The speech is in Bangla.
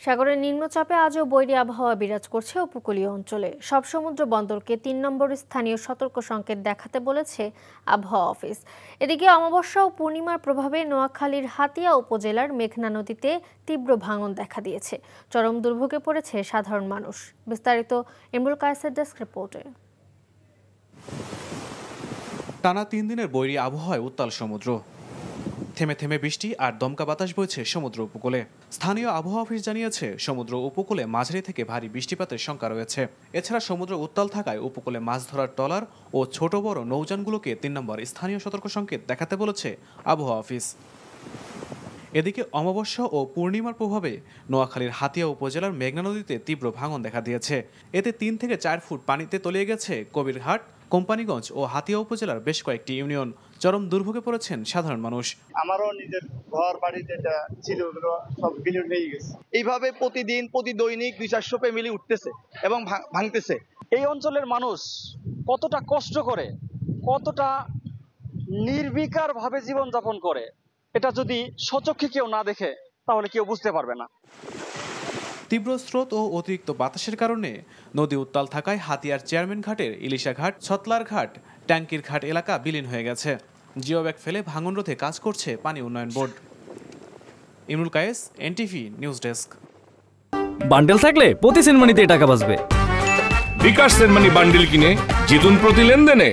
সাগরের নিম্নচাপে আজও বৈরী আবহাওয়া বিরাজ করছে উপকূলীয় অঞ্চলে। সব সমুদ্র বন্দরকে ৩ নম্বর স্থানীয় সতর্ক সংকেত দেখাতে বলেছে আবহাওয়া অফিস। এদিকে অমাবস্যা ও পূর্ণিমার প্রভাবে নোয়াখালীর হাতিয়া উপজেলার মেঘনা নদীতে তীব্র ভাঙন দেখা দিয়েছে। চরম দুর্ভোগে পড়েছে সাধারণ মানুষ। বিস্তারিত ইমরুল কায়েসের ডেস্ক রিপোর্টে। টানা ৩ দিনের বৈরী আবহাওয়ায় উত্তাল সমুদ্র। থেমে থেমে বৃষ্টি আর দমকা বাতাস বইছে সমুদ্র উপকূলে। স্থানীয় আবহাওয়া অফিস জানিয়েছে, সমুদ্র উপকূলে মাঝারি থেকে ভারী বৃষ্টিপাতের শঙ্কা রয়েছে। এছাড়া সমুদ্র উত্তাল থাকায় উপকূলে মাছ ধরার ট্রলার ও ছোট বড় নৌযানগুলোকে ৩ নম্বর স্থানীয় সতর্ক সংকেত দেখাতে বলেছে আবহাওয়া অফিস। এদিকে অমাবস্যা ও পূর্ণিমার প্রভাবে নোয়াখালীর হাতিয়া উপজেলার মেঘনা নদীতে তীব্র ভাঙন দেখা দিয়েছে। এতে ৩ থেকে ৪ ফুট পানিতে তলিয়ে গেছে কবিরহাট, কোম্পানিগঞ্জ ও হাতিয়া উপজেলার বেশ কয়েকটি ইউনিয়ন। চরম দুর্ভোগে পড়েছেন সাধারণ মানুষ। আমারও নিজের ঘর বাড়ি যেটা ছিল সব বিলীন হয়ে গেছে। এইভাবে প্রতি দৈনিক ২-৪০০ ফ্যামিলি উঠতেছে এবং ভাঙতেছে। এই অঞ্চলের মানুষ কতটা কষ্ট করে, কতটা নির্বিকার ভাবে জীবনযাপন করে, এটা যদি স্বচক্ষে কেউ না দেখে তাহলে কেউ বুঝতে পারবে না। তীব্র স্রোত ও অতিরিক্ত বাতাসের কারণে নদী উত্তাল থাকায় হাতিয়ার চেয়ারম্যান ঘাটের ইলিশা ঘাট, ছতলার ঘাট, ট্যাঙ্কির ঘাট এলাকা বিলীন হয়ে গেছে। জিও ব্যাগ ফেলে ভাঙন রোধে কাজ করছে পানি উন্নয়ন board. Imrul Kayes, NTV news desk. Bundle থাকলে প্রতি সেনমানিতে টাকা বাঁচবে। বিকাশ সেনমানি বান্ডেল কিনে জিতুন প্রতি লেনদেনে।